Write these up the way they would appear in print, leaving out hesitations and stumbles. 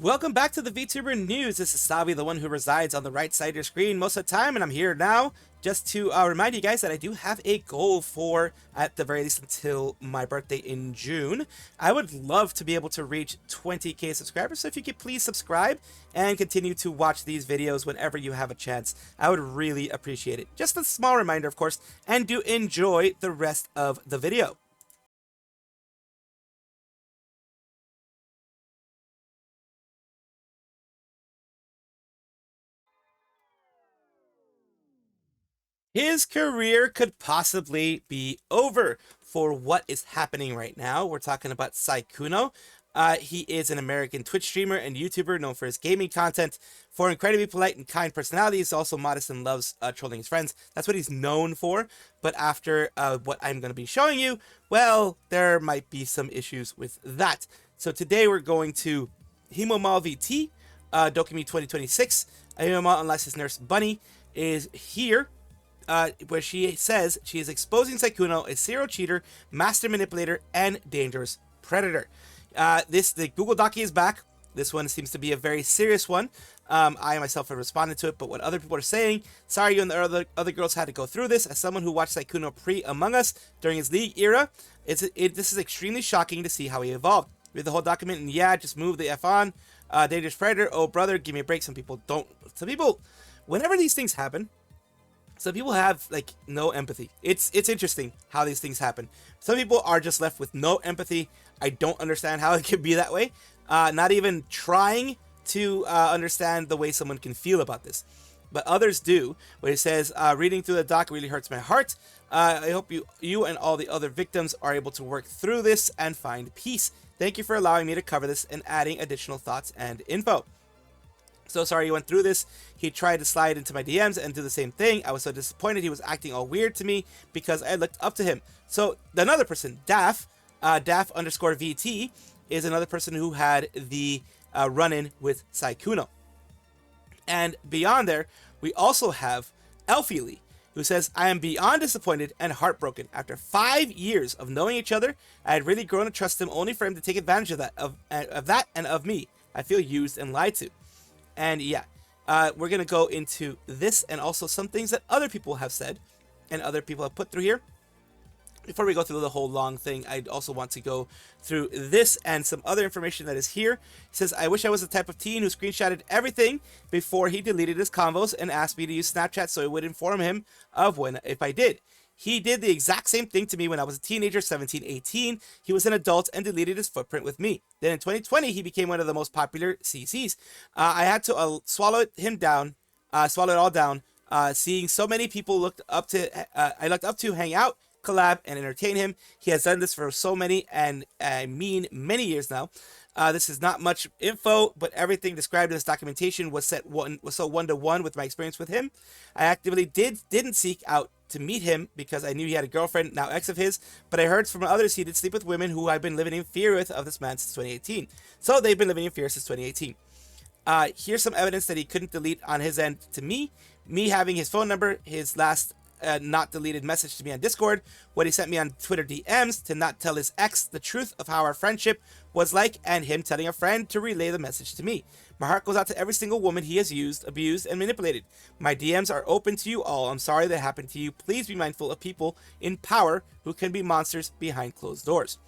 Welcome back to the VTuber News. This is Salvi, the one who resides on the right side of your screen most of the time, and I'm here now just to remind you guys that I do have a goal for, at the very least, until my birthday in June. I would love to be able to reach 20k subscribers, so if you could please subscribe and continue to watch these videos whenever you have a chance, I would really appreciate it. Just a small reminder, of course, and do enjoy the rest of the video. His career could possibly be over for what is happening right now. We're talking about Sykkuno. He is an American Twitch streamer and YouTuber known for his gaming content. For incredibly polite and kind personality, he's also modest and loves trolling his friends. That's what he's known for. But after what I'm going to be showing you, well, there might be some issues with that. So today we're going to Himomal VT, Dokimi 2026. Himomal, unless his nurse Bunny is here. Where she says she is exposing Sykkuno, a serial cheater, master manipulator, and dangerous predator. The Google Doc is back. This one seems to be a very serious one. I myself have responded to it, but what other people are saying, sorry you and the other girls had to go through this. As someone who watched Sykkuno pre-Among Us during his League era, this is extremely shocking to see how he evolved. Read the whole document, and yeah, just move the F on. Dangerous predator, oh brother, give me a break. Some people don't. Some people, whenever these things happen, some people have like no empathy. It's interesting how these things happen. Some people are just left with no empathy. I don't understand how it could be that way. Not even trying to understand the way someone can feel about this. But others do. Where it says, reading through the doc really hurts my heart. I hope you and all the other victims are able to work through this and find peace. Thank you for allowing me to cover this and adding additional thoughts and info. So sorry you went through this. He tried to slide into my DMs and do the same thing. I was so disappointed. He was acting all weird to me because I looked up to him. So another person, Daff, Daff_VT, is another person who had the run-in with Sykkuno. And beyond there, we also have Elfie, who says, I am beyond disappointed and heartbroken. After 5 years of knowing each other, I had really grown to trust him only for him to take advantage of that and of me. I feel used and lied to. And yeah, we're going to go into this and also some things that other people have said and other people have put through here. Before we go through the whole long thing, I also want to go through this and some other information that is here. It says, I wish I was the type of teen who screenshotted everything before he deleted his convos and asked me to use Snapchat so it would inform him of if I did. He did the exact same thing to me when I was a teenager, 17, 18. He was an adult and deleted his footprint with me. Then in 2020, he became one of the most popular CCs. I had to swallow it all down. Seeing so many people I looked up to hang out, collab, and entertain him. He has done this for so many, and I mean many years now. This is not much info, but everything described in this documentation was so one-to-one with my experience with him. I actively didn't seek out to meet him because I knew he had a girlfriend, now ex of his, but I heard from others he did sleep with women who I've been living in fear with of this man since 2018. So they've been living in fear since 2018. Here's some evidence that he couldn't delete on his end to me having his phone number, his last not deleted message to me on Discord, what he sent me on Twitter DMs to not tell his ex the truth of how our friendship was like, and him telling a friend to relay the message to me. My heart goes out to every single woman he has used, abused, and manipulated. My DMs are open to you all. I'm sorry that happened to you. Please be mindful of people in power who can be monsters behind closed doors.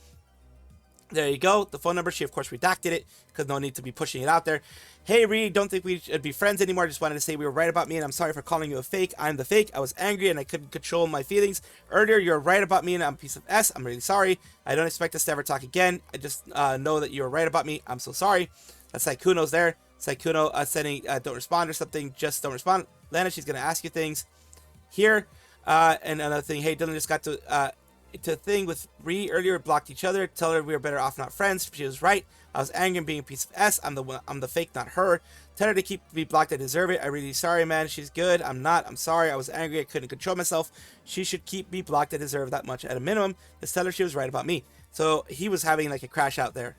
There you go. The phone number, she of course redacted it because no need to be pushing it out there. Hey Reed, don't think we should be friends anymore. Just wanted to say we were right about me and I'm sorry for calling you a fake. I'm the fake. I was angry and I couldn't control my feelings. Earlier, you're right about me and I'm a piece of S. I'm really sorry. I don't expect us to ever talk again. I just know that you were right about me. I'm so sorry. That's Sykkuno's there. Sykkuno sending don't respond or something. Just don't respond. Lana, she's going to ask you things here. And another thing. Hey, Dylan just got to thing with Ree earlier, blocked each other. Tell her we were better off not friends. She was right. I was angry and being a piece of S. I'm the fake, not her. Tell her to keep me blocked. I deserve it. I'm really sorry, man. She's good. I'm not. I'm sorry. I was angry. I couldn't control myself. She should keep me blocked. I deserve that much at a minimum. Just tell her she was right about me. So he was having like a crash out there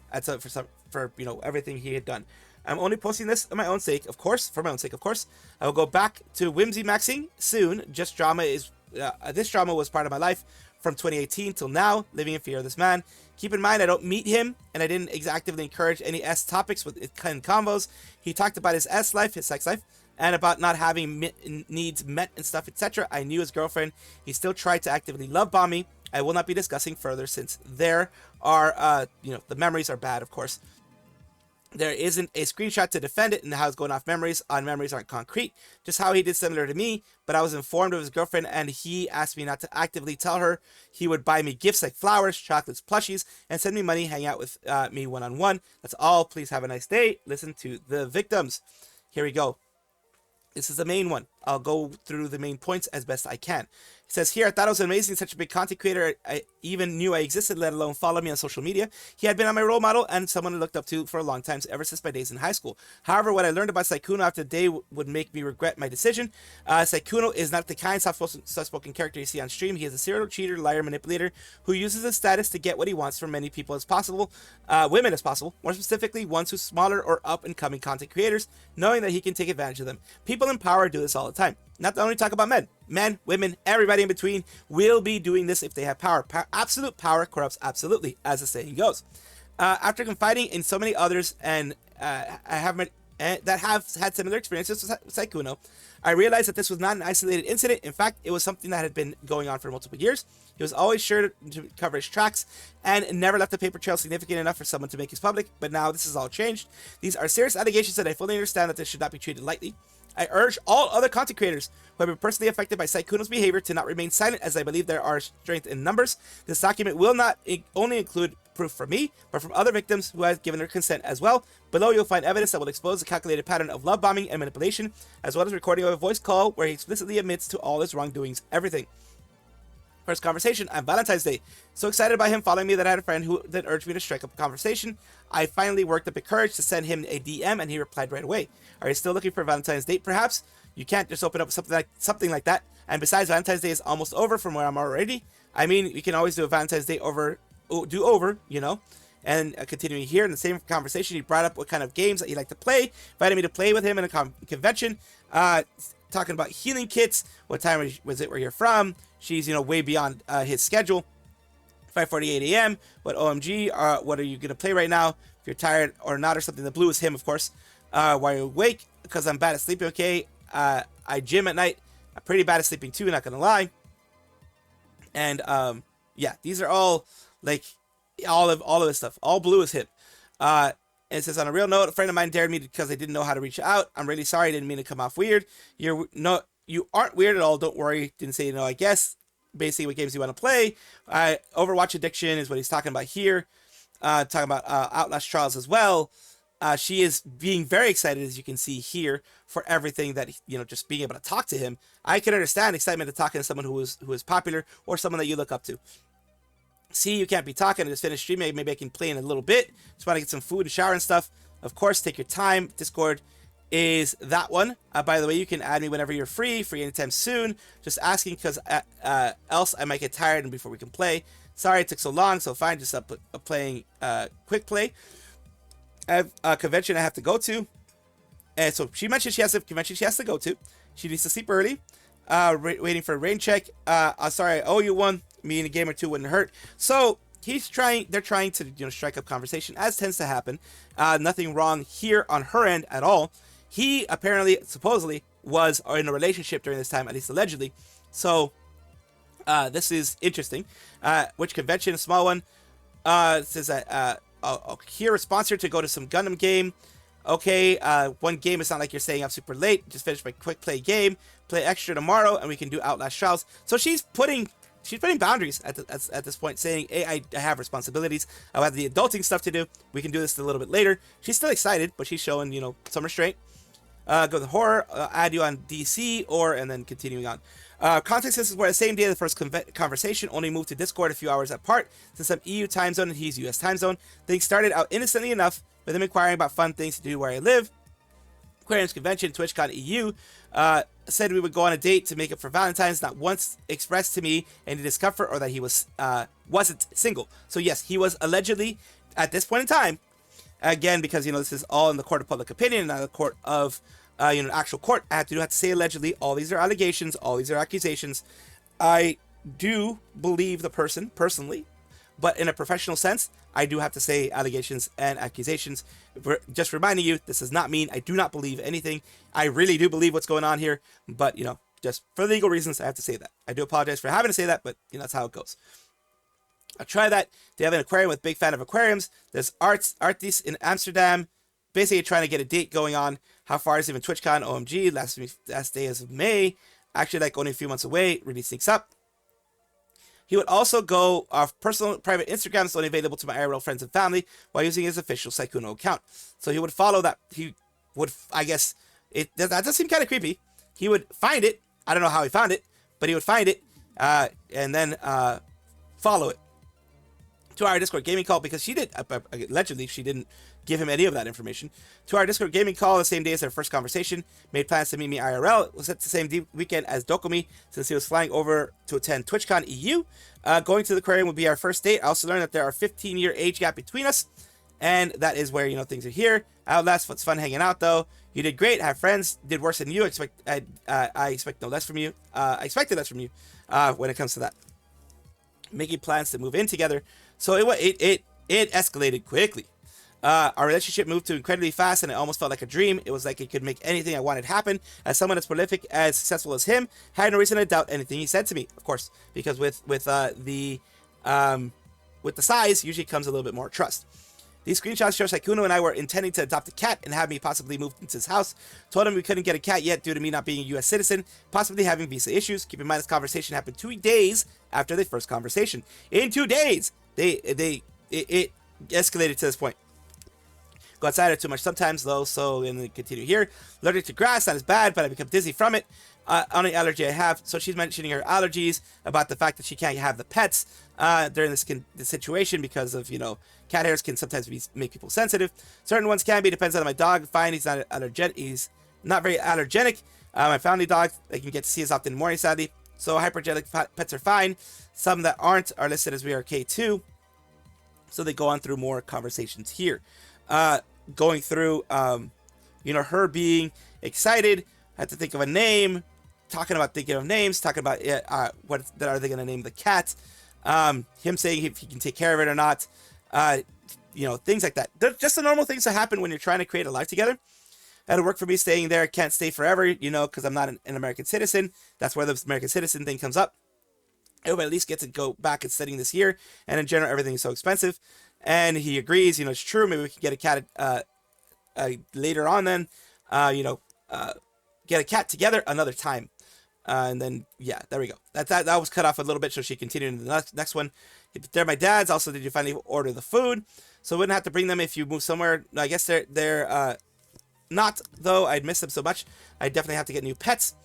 for everything he had done. I'm only posting this for my own sake, of course. I will go back to Whimsy Maxing soon. This drama was part of my life from 2018 till now, living in fear of this man. Keep in mind, I don't meet him, and I didn't actively encourage any S topics with kind of combos. He talked about his S life, his sex life, and about not having needs met and stuff, etc. I knew his girlfriend. He still tried to actively love bomb me. I will not be discussing further since there are, the memories are bad, of course. There isn't a screenshot to defend it and how it's going off memories. On memories aren't concrete. Just how he did similar to me, but I was informed of his girlfriend and he asked me not to actively tell her. He would buy me gifts like flowers, chocolates, plushies, and send me money, hang out with me one-on-one. That's all. Please have a nice day. Listen to the victims. Here we go. This is the main one. I'll go through the main points as best I can. It says here, I thought it was amazing, such a big content creator. I even knew I existed, let alone follow me on social media. He had been on my role model and someone I looked up to for a long time, ever since my days in high school. However, what I learned about Sykkuno after the day would make me regret my decision. Sykkuno is not the kind soft-spoken character you see on stream. He is a serial cheater, liar, manipulator who uses his status to get what he wants from many people as possible, women as possible, more specifically ones who's smaller or up-and-coming content creators, knowing that he can take advantage of them. People in power do this all the time. Not to only talk about men. Men, women, everybody in between will be doing this if they have power. Absolute power corrupts absolutely, as the saying goes. After confiding in so many others and that have had similar experiences with Sykkuno, I realized that this was not an isolated incident. In fact, it was something that had been going on for multiple years. He was always sure to cover his tracks and never left a paper trail significant enough for someone to make his public. But now this has all changed. These are serious allegations and I fully understand that this should not be treated lightly. I urge all other content creators who have been personally affected by Sykkuno's behavior to not remain silent, as I believe there are strength in numbers. This document will not only include proof from me, but from other victims who have given their consent as well. Below you'll find evidence that will expose the calculated pattern of love bombing and manipulation, as well as recording of a voice call where he explicitly admits to all his wrongdoings, everything. First conversation on Valentine's Day. So excited by him following me that I had a friend who then urged me to strike up a conversation. I finally worked up the courage to send him a DM and he replied right away. Are you still looking for a Valentine's date perhaps? You can't just open up something like that. And besides, Valentine's Day is almost over from where I'm already. I mean, we can always do a Valentine's Day over, And continuing here in the same conversation, he brought up what kind of games that he liked to play, invited me to play with him in a convention, talking about healing kits, what time was it where you're from. She's, way beyond his schedule. 5:48 a.m. What OMG? What are you gonna play right now? If you're tired or not or something. The blue is him, of course. Why are you awake? Because I'm bad at sleeping. Okay. I gym at night. I'm pretty bad at sleeping too. Not gonna lie. And yeah, these are all like all of this stuff. All blue is him. And it says, on a real note, a friend of mine dared me because I didn't know how to reach out. I'm really sorry. I didn't mean to come off weird. You aren't weird at all. Don't worry. Didn't say no, I guess. Basically, what games you want to play. Overwatch addiction is what he's talking about here. Talking about Outlast Trials as well. She is being very excited, as you can see here, for everything that, just being able to talk to him. I can understand excitement to talking to someone who is popular or someone that you look up to. See, you can't be talking. I just finished streaming. Maybe I can play in a little bit. Just want to get some food and shower and stuff. Of course, take your time. Discord is that one. By the way, you can add me whenever you're free anytime soon. Just asking because else I might get tired and before we can play. Sorry it took so long, so fine, just playing quick play. I have a convention I have to go to. And so she mentioned she has a convention she has to go to. She needs to sleep early. Waiting for a rain check. Sorry, I owe you one. Me and a game or two wouldn't hurt. So they're trying to strike up conversation, as tends to happen. Nothing wrong here on her end at all. He apparently, supposedly, was in a relationship during this time, at least allegedly. So, this is interesting. Which convention? A small one. It says that, here, a sponsor to go to some Gundam game. Okay, one game, it's not like you're staying up super late. Just finish my quick play game. Play extra tomorrow, and we can do Outlast Trials. So she's putting boundaries at this point, saying, hey, I have responsibilities. I have the adulting stuff to do. We can do this a little bit later. She's still excited, but she's showing, some restraint. Go to horror, add you on DC, and then continuing on. Context, this is where the same day of the first conversation, only moved to Discord a few hours apart, since I'm EU time zone and he's US time zone. Things started out innocently enough, with him inquiring about fun things to do where I live. Aquarium's convention, TwitchCon EU, said we would go on a date to make up for Valentine's. Not once expressed to me any discomfort or that he wasn't single. So yes, he was allegedly, at this point in time, again, because, this is all in the court of public opinion, not the court of, actual court. I have to say allegedly. All these are allegations. All these are accusations. I do believe the person personally, but in a professional sense, I do have to say allegations and accusations. Just reminding you, this does not mean I do not believe anything. I really do believe what's going on here, but, you know, just for legal reasons, I have to say that. I do apologize for having to say that, but, you know, that's how it goes. I'll try that. They have an aquarium with big fan of aquariums. There's Artis in Amsterdam. Basically trying to get a date going on. How far is even TwitchCon? OMG, last day is of May. Actually, like only a few months away. Really sneaks up. He would also go off personal private Instagrams only available to my IRL friends and family while using his official Sykkuno account. So he would follow that. He would, I guess, that does seem kind of creepy. He would find it. I don't know how he found it, but he would find it and then follow it to our Discord gaming call, because she did, allegedly, she didn't give him any of that information. To our Discord gaming call the same day as their first conversation. Made plans to meet me IRL. It was at the same weekend as Dokumi, since he was flying over to attend TwitchCon EU. Going to the aquarium would be our first date. I also learned that there are 15-year age gap between us, and that is where, you know, things are here. Outlast, what's fun hanging out though. You did great. Have friends. Did worse than you. I expect no less from you. I expected less from you when it comes to that. Making plans to move in together. So it escalated quickly. Our relationship moved to incredibly fast, and it almost felt like a dream. It was like it could make anything I wanted happen. As someone as prolific, as successful as him, I had no reason to doubt anything he said to me. Of course, because with the size usually comes a little bit more trust. These screenshots show Sykkuno and I were intending to adopt a cat and have me possibly move into his house. Told him we couldn't get a cat yet due to me not being a U.S. citizen, possibly having visa issues. Keep in mind this conversation happened 2 days after the first conversation. In 2 days, it escalated to this point. Go outside or too much sometimes though, so and then continue here. Allergic to grass, not as bad, but I become dizzy from it. Only allergy I have. So she's mentioning her allergies, about the fact that she can't have the pets during this situation because of, you know, cat hairs can sometimes make people sensitive. Certain ones can be, depends on my dog. Fine, he's not allergenic. He's not very allergenic. My family dog, I can get to see as often in the morning, sadly. So hypergenic pets are fine. Some that aren't are listed as VRK too. So they go on through more conversations here. Going through, you know, her being excited, had to think of a name, talking about thinking of names, talking about what are they going to name the cat, him saying if he can take care of it or not, you know, things like that. They're just the normal things that happen when you're trying to create a life together. That'll work for me staying there. Can't stay forever, you know, because I'm not an American citizen. That's where the American citizen thing comes up. I hope I at least get to go back and studying this year. And in general, everything is so expensive. And he agrees, you know, it's true. Maybe we can get a cat later on then, you know, get a cat together another time. And then, yeah, there we go. That was cut off a little bit, so she continued in the next one. They're my dad's. Also, did you finally order the food? So we wouldn't have to bring them if you move somewhere. I guess they're not, though. I'd miss them so much. I definitely have to get new pets.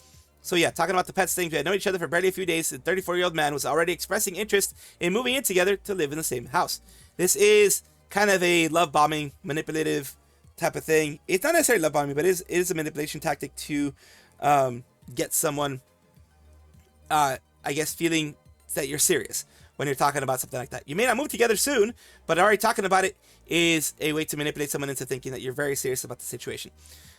So yeah, talking about the pets thing, we had known each other for barely a few days. The 34-year-old man was already expressing interest in moving in together to live in the same house. This is kind of a love bombing, manipulative type of thing. It's not necessarily love bombing, but it is a manipulation tactic to get someone, I guess, feeling that you're serious when you're talking about something like that. You may not move together soon, but already talking about it is a way to manipulate someone into thinking that you're very serious about the situation.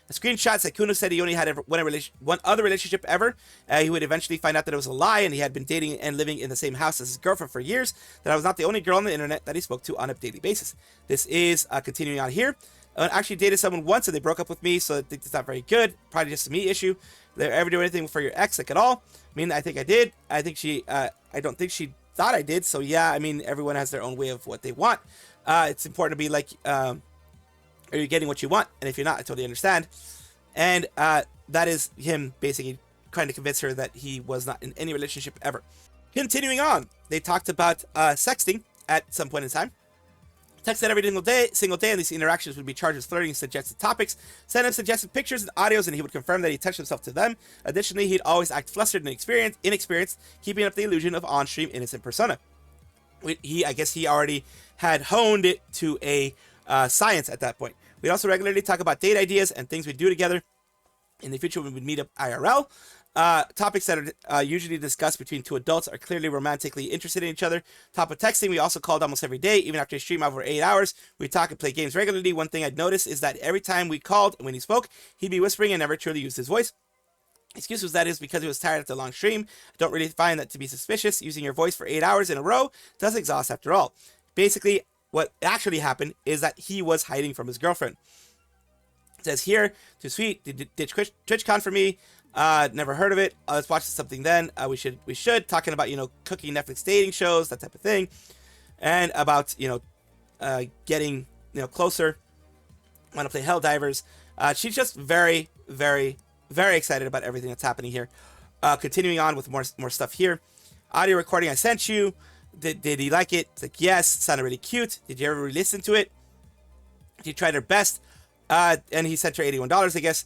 A screenshot, Sykkuno said he only had one other relationship ever. He would eventually find out that it was a lie, and he had been dating and living in the same house as his girlfriend for years, that I was not the only girl on the internet that he spoke to on a daily basis. This is continuing on here. I actually dated someone once, and they broke up with me, so I think it's not very good. Probably just a me issue. Did I ever do anything for your ex, like at all? I mean, I think I did. I think I don't think she thought I did, so yeah, I mean, everyone has their own way of what they want. It's important to be like, are you getting what you want? And if you're not, I totally understand. And that is him basically trying to convince her that he was not in any relationship ever. Continuing on, they talked about sexting at some point in time. Texted every single day, and these interactions would be charged with flirting and suggested topics. Sent him suggested pictures and audios, and he would confirm that he touched himself to them. Additionally, he'd always act flustered and inexperienced, keeping up the illusion of on-stream innocent persona. I guess he already had honed it to a science at that point. We'd also regularly talk about date ideas and things we'd do together in the future when we'd meet up IRL. Topics that are usually discussed between two adults are clearly romantically interested in each other. Top of texting, we also called almost every day, even after a stream over 8 hours. We talk and play games regularly. One thing I'd noticed is that every time we called and when he spoke, he'd be whispering and never truly used his voice. Excuse was that is because he was tired after a long stream. I don't really find that to be suspicious. Using your voice for 8 hours in a row does exhaust after all. Basically, what actually happened is that he was hiding from his girlfriend. It says here, too sweet, ditch TwitchCon for me. Never heard of it. Let's watch something then. We should talking about, you know, cooking Netflix dating shows, that type of thing, and about, you know, getting, you know, closer. Want to play Helldivers. She's just very, very, very excited about everything that's happening here. Continuing on with more stuff here. Audio recording I sent you. Did he like it? It's like, yes, it sounded really cute. Did you ever re-listen to it? She tried her best. And he sent her $81, I guess.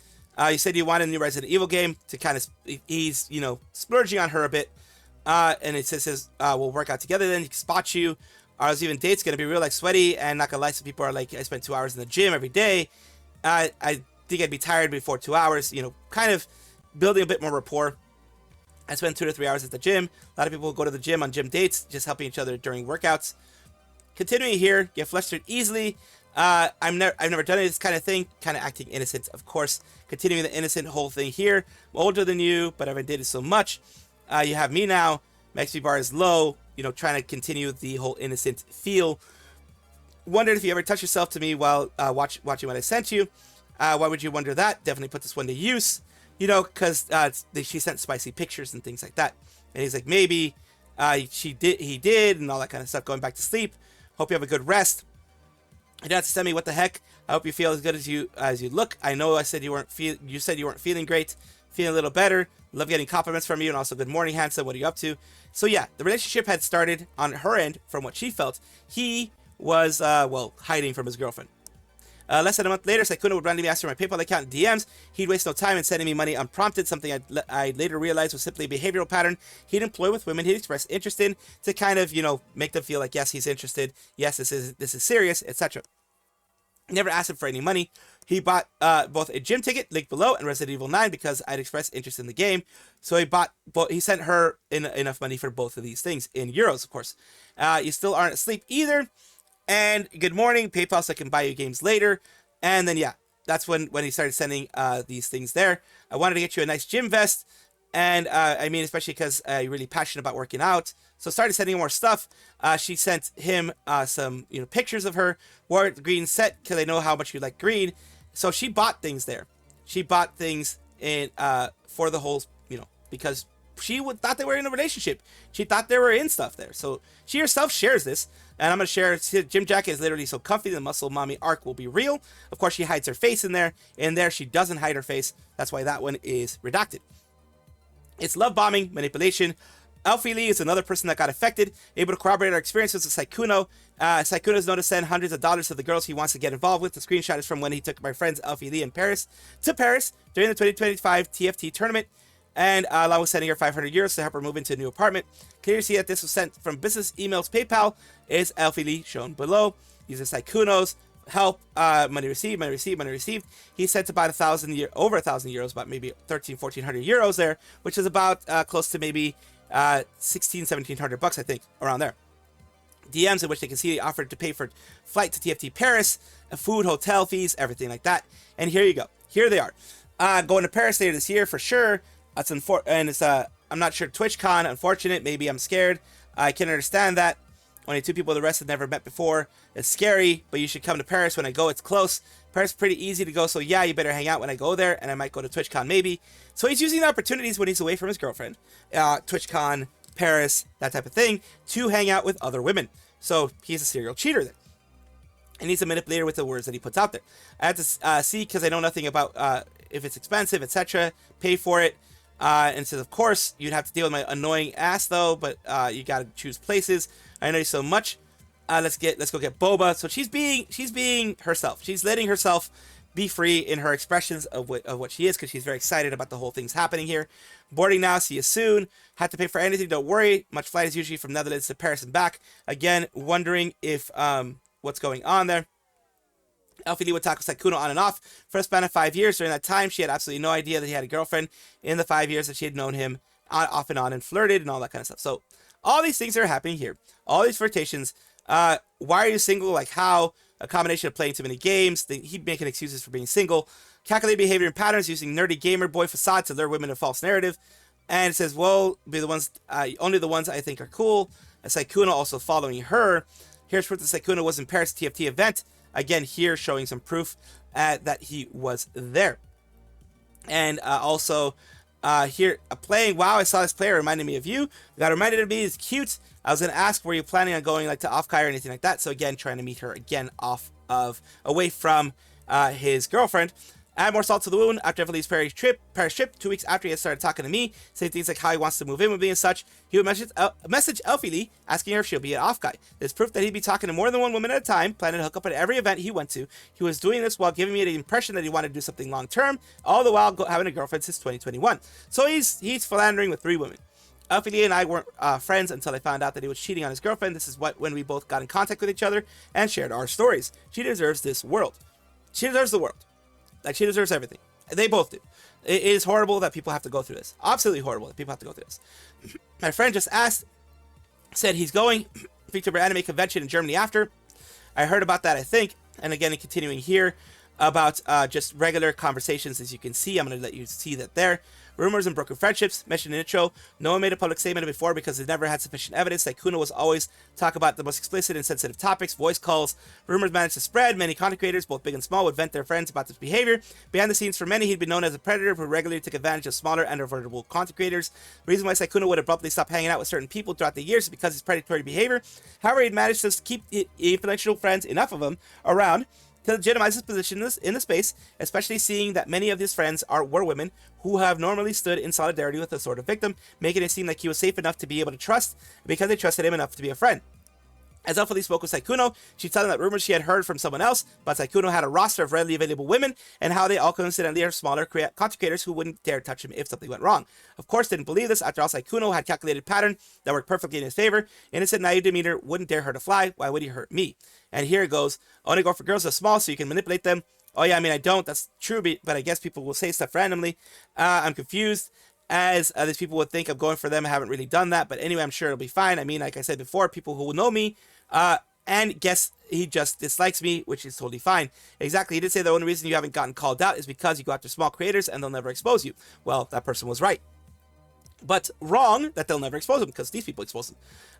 You said you wanted a new Resident Evil game to kind of, he's, you know, splurging on her a bit. And it says, we'll work out together then. He can spot you. Are those even dates going to be real, like, sweaty? And not going to lie, some people are like, I spend 2 hours in the gym every day. I think I'd be tired before 2 hours, you know, kind of building a bit more rapport. I spend 2 to 3 hours at the gym. A lot of people go to the gym on gym dates, just helping each other during workouts. Continuing here, get flustered easily. I've never done this kind of thing, kind of acting innocent, of course. Continuing the innocent whole thing here. I'm older than you, but I haven't dated so much. You have me now. My XP bar is low. You know, trying to continue the whole innocent feel. Wondered if you ever touched yourself to me while watching what I sent you. Why would you wonder that? Definitely put this one to use. You know, because she sent spicy pictures and things like that. And he's like, maybe he did, and all that kind of stuff. Going back to sleep. Hope you have a good rest. You don't have to send me what the heck. I hope you feel as good as you look. I know I said you said you weren't feeling great. Feeling a little better. Love getting compliments from you, and also good morning, handsome. What are you up to? So yeah, the relationship had started on her end from what she felt. He was well, hiding from his girlfriend. Less than a month later, Sykkuno would randomly ask for my PayPal account and DMs. He'd waste no time in sending me money unprompted, something I later realized was simply a behavioral pattern he'd employ with women he'd express interest in to kind of, you know, make them feel like, yes, he's interested, yes, this is serious, etc. Never asked him for any money. He bought both a gym ticket, linked below, and Resident Evil 9 because I'd expressed interest in the game. So he sent her enough money for both of these things, in euros, of course. You still aren't asleep either. And good morning, PayPal, so I can buy you games later. And then, yeah, that's when he started sending these things there. I wanted to get you a nice gym vest. And, I mean, especially because you're really passionate about working out. So started sending more stuff. She sent him some, you know, pictures of her. Wore the green set because I know how much you like green. So she bought things there. She bought things in for the whole, you know, because she thought they were in a relationship. She thought they were in stuff there. So she herself shares this. And I'm going to share, his gym jacket is literally so comfy, the muscle mommy arc will be real. Of course, she hides her face in there. In there, she doesn't hide her face. That's why that one is redacted. It's love bombing, manipulation. Alfie Lee is another person that got affected, able to corroborate our experiences with Sykkuno. Sykkuno is known to send hundreds of dollars to the girls he wants to get involved with. The screenshot is from when he took my friends Alfie Lee and Paris to Paris during the 2025 TFT tournament, and along with sending her 500 euros to help her move into a new apartment. Clearly see that this was sent from business emails PayPal. Is Alfie Lee shown below. Using Sykkuno's help, money received. He sent about over 1,000 euros, about maybe 1,400 euros there, which is about close to maybe 1,700 bucks, I think, around there. DMs in which they can see they offered to pay for flight to TFT Paris, food, hotel fees, everything like that. And here you go. Here they are. Going to Paris later this year for sure. That's and it's I'm not sure TwitchCon. Unfortunate. Maybe I'm scared. I can understand that. Only 2 people the rest have never met before. It's scary, but you should come to Paris when I go. It's close. Paris is pretty easy to go, so yeah, you better hang out when I go there, and I might go to TwitchCon maybe. So he's using the opportunities when he's away from his girlfriend, TwitchCon, Paris, that type of thing, to hang out with other women. So he's a serial cheater then. And he's a manipulator with the words that he puts out there. I have to see, because I know nothing about if it's expensive, etc., pay for it. And says, of course, you'd have to deal with my annoying ass, though, but you gotta choose places. I know you so much. Let's go get Boba. So she's being herself. She's letting herself be free in her expressions of what she is, because she's very excited about the whole thing's happening here. Boarding now. See you soon. Have to pay for anything. Don't worry. Much flight is usually from Netherlands to Paris and back. Again, wondering if what's going on there. Alfie Lee would talk with Sykkuno on and off for a span of 5 years. During that time, she had absolutely no idea that he had a girlfriend in the 5 years that she had known him off and on and flirted and all that kind of stuff. So all these things are happening here. All these flirtations. Why are you single? Like how? a combination of playing too many games, he'd making excuses for being single, calculated behavior and patterns, using nerdy gamer boy facade to lure women a false narrative, and it says, well, be the ones, only the ones I think are cool. And Sykkuno also following her. Here's proof that Sykkuno was in Paris TFT event. Again, here showing some proof that he was there. And also here playing, wow, I saw this player reminded me of you. Got reminded of me, is cute. I was going to ask, were you planning on going like to off-kai or anything like that? So again, trying to meet her again away from his girlfriend. Add more salt to the wound after Evelyn's Paris trip. 2 weeks after he had started talking to me, saying things like how he wants to move in with me and such. He would message Elfie asking her if she'll be an off-guy. There's proof that he'd be talking to more than one woman at a time, planning to hook up at every event he went to. He was doing this while giving me the impression that he wanted to do something long-term, all the while having a girlfriend since 2021. So he's philandering with 3 women. Elfie and I weren't friends until I found out that he was cheating on his girlfriend. This is when we both got in contact with each other and shared our stories. She deserves this world. She deserves the world. Like, she deserves everything. They both do. It is horrible that people have to go through this. Absolutely horrible that people have to go through this. My friend just said he's going Vtuber anime convention in Germany after. I heard about that, I think. And again, continuing here about just regular conversations, as you can see. I'm going to let you see that there. Rumors and broken friendships, mentioned in intro. No one made a public statement before because they never had sufficient evidence. Sykkuno was always talk about the most explicit and sensitive topics, voice calls. Rumors managed to spread. Many content creators, both big and small, would vent their friends about this behavior. Behind the scenes, for many, he'd been known as a predator who regularly took advantage of smaller and vulnerable content creators. The reason why Sykkuno would abruptly stop hanging out with certain people throughout the years is because of his predatory behavior. However, he'd managed to keep influential friends, enough of them, around to legitimize his position in the space, especially seeing that many of his friends were women who have normally stood in solidarity with the sort of victim, making it seem like he was safe enough to be able to trust because they trusted him enough to be a friend. As Elfie spoke with Sykkuno, she told him that rumors she had heard from someone else, but Sykkuno had a roster of readily available women, and how they all coincidentally are smaller content creators who wouldn't dare touch him if something went wrong. Of course, didn't believe this. After all, Sykkuno had calculated pattern that worked perfectly in his favor. Innocent, naive demeanor, wouldn't dare hurt a fly. Why would he hurt me? And here it goes. Only go for girls that are small so you can manipulate them. Oh yeah, I mean, I don't. That's true, but I guess people will say stuff randomly. I'm confused, as these people would think I'm going for them. I haven't really done that, but anyway, I'm sure it'll be fine. I mean, like I said before, people who will know me, and guess he just dislikes me, which is totally fine. Exactly, he did say the only reason you haven't gotten called out is because you go after small creators and they'll never expose you. Well, that person was right. But wrong that they'll never expose him, because these people expose him.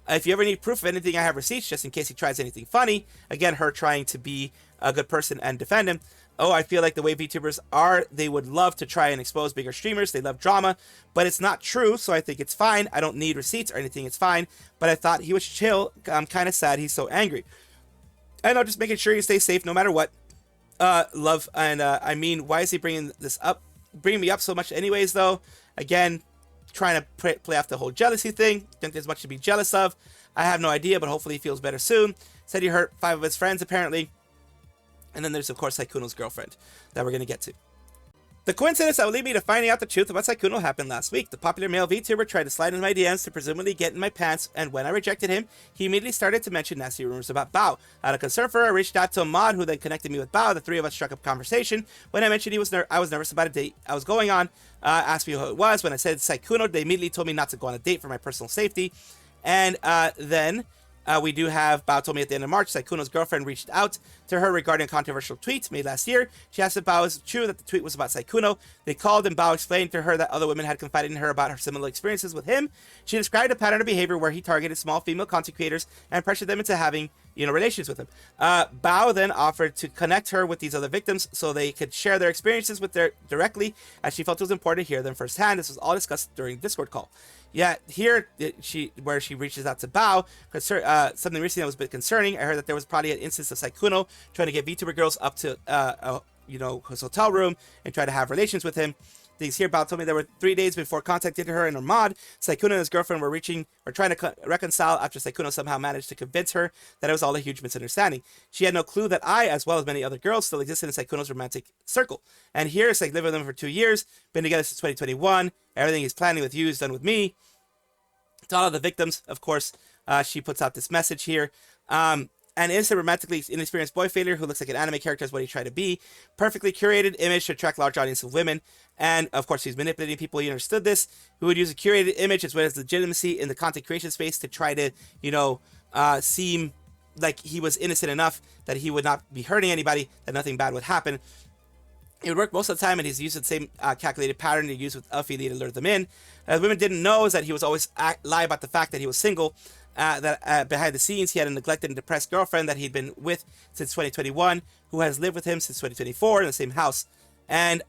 If you ever need proof of anything, I have receipts, just in case he tries anything funny. Again, her trying to be a good person and defend him. Oh, I feel like the way VTubers are, they would love to try and expose bigger streamers. They love drama, but it's not true, so I think it's fine. I don't need receipts or anything, it's fine. But I thought he was chill. I'm kind of sad he's so angry. I know, just making sure you stay safe no matter what. Love, and I mean, why is he bringing me up so much anyways, though? Again, trying to play off the whole jealousy thing. Think there's much to be jealous of. I have no idea, but hopefully he feels better soon. Said he hurt 5 of his friends, apparently. And then there's, of course, Sykkuno's girlfriend that we're going to get to. The coincidence that will lead me to finding out the truth about Sykkuno happened last week. The popular male VTuber tried to slide into my DMs to presumably get in my pants, and when I rejected him, he immediately started to mention nasty rumors about Bao. Out of concern for her, I reached out to a mod who then connected me with Bao. The 3 of us struck up conversation. When I mentioned I was nervous about a date I was going on, asked me who it was. When I said Sykkuno, they immediately told me not to go on a date for my personal safety. And then we do have, Bao told me at the end of March, Sykkuno's girlfriend reached out to her regarding a controversial tweet made last year. She asked if Bao is true that the tweet was about Sykkuno. They called, and Bao explained to her that other women had confided in her about her similar experiences with him. She described a pattern of behavior where he targeted small female content creators and pressured them into having, relations with him. Bao then offered to connect her with these other victims so they could share their experiences with their directly, as she felt it was important to hear them firsthand. This was all discussed during the Discord call. Yeah, here she reaches out to Bao, something recently that was a bit concerning. I heard that there was probably an instance of Sykkuno trying to get VTuber girls up to his hotel room and try to have relations with him. Things here, Bao told me there were 3 days before contacted her and her mod. Sykkuno and his girlfriend were trying to reconcile after Sykkuno somehow managed to convince her that it was all a huge misunderstanding. She had no clue that I, as well as many other girls, still existed in Sykkuno's romantic circle. And here, it's like living with them for 2 years, been together since 2021. Everything he's planning with you is done with me. To all of the victims, of course, she puts out this message here. An innocent, romantically inexperienced boy failure who looks like an anime character is what he tried to be. Perfectly curated image to attract large audience of women. And, of course, he's manipulating people. He understood this. Who would use a curated image as well as legitimacy in the content creation space to try to, seem, like he was innocent enough that he would not be hurting anybody, that nothing bad would happen. It would work most of the time, and he's used the same calculated pattern he used with Alfie to lure them in. Women didn't know is that he was always lie about the fact that he was single, that behind the scenes he had a neglected and depressed girlfriend that he'd been with since 2021, who has lived with him since 2024 in the same house. And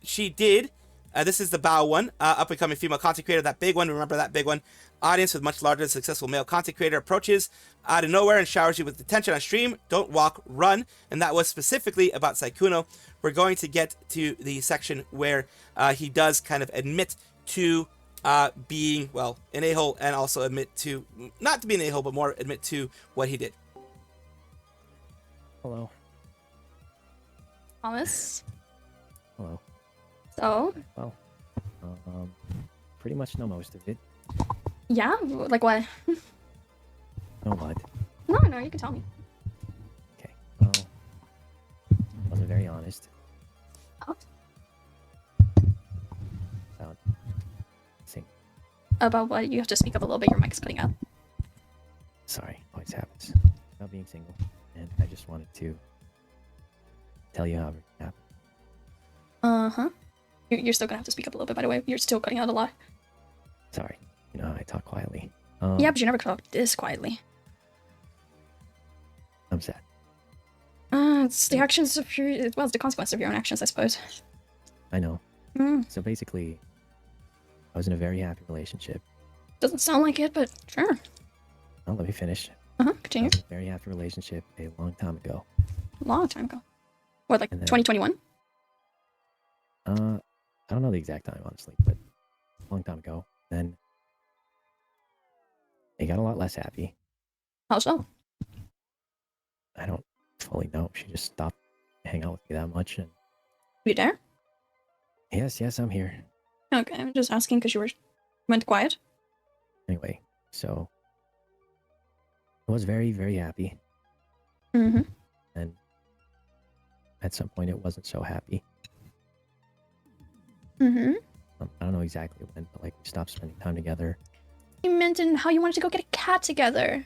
she did, this is the bow one, up-and-coming female content creator, that big one, remember that big one? Audience with much larger and successful male content creator approaches out of nowhere and showers you with attention on stream. Don't walk, run. And that was specifically about Sykkuno. We're going to get to the section where he does kind of admit to being, well, an a-hole, and also admit to, not to be an a-hole, but more admit to what he did. Hello. Thomas? Hello. So? Well, pretty much know most of it. Yeah? Like what? Know what? No, you can tell me. Okay, well, wasn't very honest. Oh. About sing. About what? You have to speak up a little bit, your mic's cutting out. Sorry, always happens. About being single, and I just wanted to tell you how it happened. Uh-huh. You're still gonna have to speak up a little bit, by the way. You're still cutting out a lot. Sorry, you know, I talk quietly. Yeah, but you never talk this quietly. I'm sad. It's the actions of your... Well, it's the consequence of your own actions, I suppose. I know. Mm. So basically, I was in a very happy relationship. Doesn't sound like it, but sure. Well, let me finish. Uh-huh, I continue. was in a very happy relationship a long time ago. Long time ago. What, like And then- 2021? I don't know the exact time, honestly, but a long time ago. Then it got a lot less happy. How so? I don't fully know. She just stopped hanging out with me that much. And You there? yes, I'm here. Okay, I'm just asking because you went quiet. Anyway, so I was very, very happy. Mm-hmm. And at some point, it wasn't so happy. Mm-hmm. I don't know exactly when, but like we stopped spending time together. You mentioned how you wanted to go get a cat together.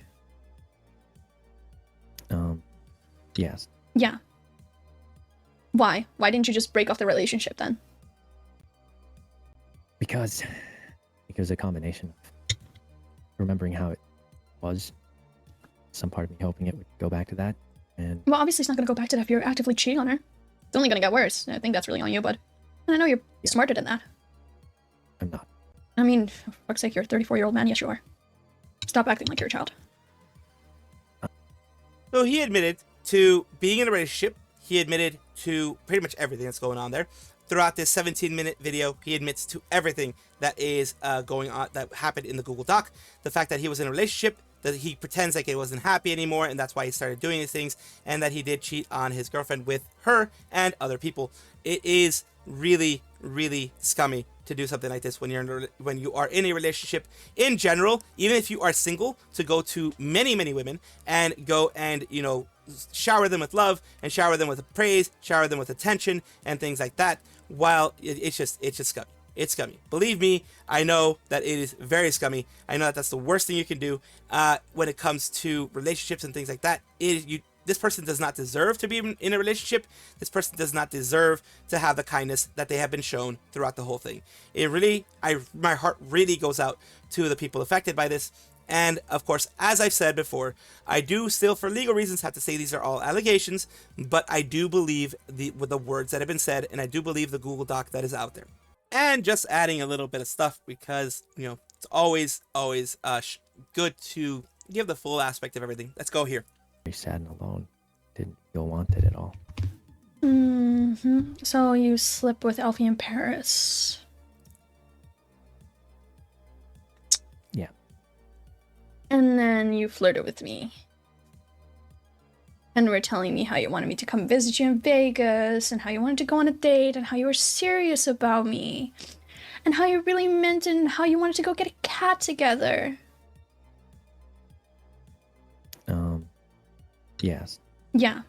Yes. Yeah. Why? Why didn't you just break off the relationship then? Because a combination of remembering how it was, some part of me hoping it would go back to that, and Well, obviously it's not going to go back to that if you're actively cheating on her. It's only going to get worse. I think that's really on you, bud. And I know you're smarter than that. I'm not. I mean, for fuck's sake, you're a 34-year-old man. Yes, you are. Stop acting like you're a child. So he admitted to being in a relationship. He admitted to pretty much everything that's going on there. Throughout this 17-minute video, he admits to everything that is going on, that happened in the Google Doc. The fact that he was in a relationship, that he pretends like he wasn't happy anymore, and that's why he started doing these things, and that he did cheat on his girlfriend with her and other people. It is really, really scummy to do something like this when you are in a relationship in general. Even if you are single, to go to many women and go and, you know, shower them with love and shower them with praise, shower them with attention and things like that, while it's just scummy. It's scummy. Believe me, I know that it is very scummy. I know that that's the worst thing you can do when it comes to relationships and things like that. This person does not deserve to be in a relationship. This person does not deserve to have the kindness that they have been shown throughout the whole thing. It really, my heart really goes out to the people affected by this. And of course, as I've said before, I do still, for legal reasons, have to say these are all allegations, but I do believe with the words that have been said, and I do believe the Google Doc that is out there. And just adding a little bit of stuff because, you know, it's always good to give the full aspect of everything. Let's go here. Very sad and alone. Didn't feel wanted at all. Mm-hmm. So you slept with Alfie in Paris. Yeah. And then you flirted with me. And were telling me how you wanted me to come visit you in Vegas, and how you wanted to go on a date, and how you were serious about me, and how you really meant it, and how you wanted to go get a cat together. Yes. Yeah.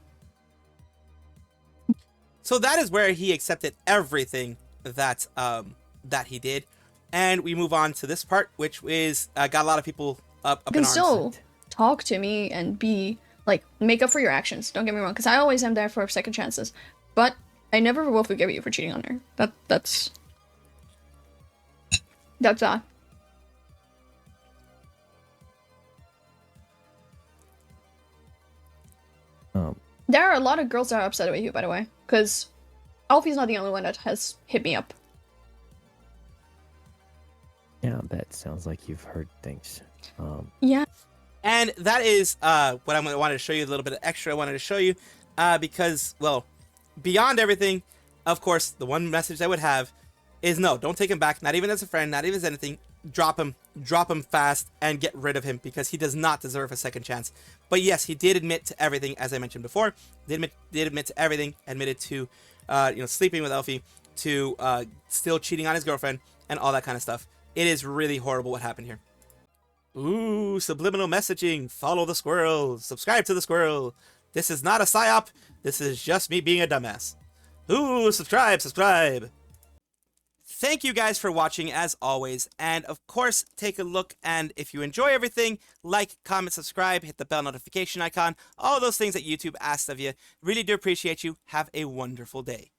So that is where he accepted everything that that he did, and we move on to this part, which is got a lot of people up in arms. talk to me and be like, make up for your actions. Don't get me wrong, because I always am there for second chances. But I never will forgive you for cheating on her. That's that. There are a lot of girls that are upset with you, by the way, because Alfie's not the only one that has hit me up. Yeah, I bet. Sounds like you've heard things. Yeah. And that is what I wanted to show you, a little bit of extra I wanted to show you, because, well, beyond everything, of course, the one message I would have is no, don't take him back, not even as a friend, not even as anything. Drop him fast, and get rid of him, because he does not deserve a second chance. But yes, he did admit to everything, as I mentioned before. Did admit to everything, admitted to, sleeping with Elfie, to still cheating on his girlfriend, and all that kind of stuff. It is really horrible what happened here. Ooh, subliminal messaging. Follow the squirrel. Subscribe to the squirrel. This is not a psyop. This is just me being a dumbass. Ooh, subscribe. Thank you guys for watching, as always. And of course, take a look. And if you enjoy everything, like, comment, subscribe, hit the bell notification icon. All those things that YouTube asks of you. Really do appreciate you. Have a wonderful day.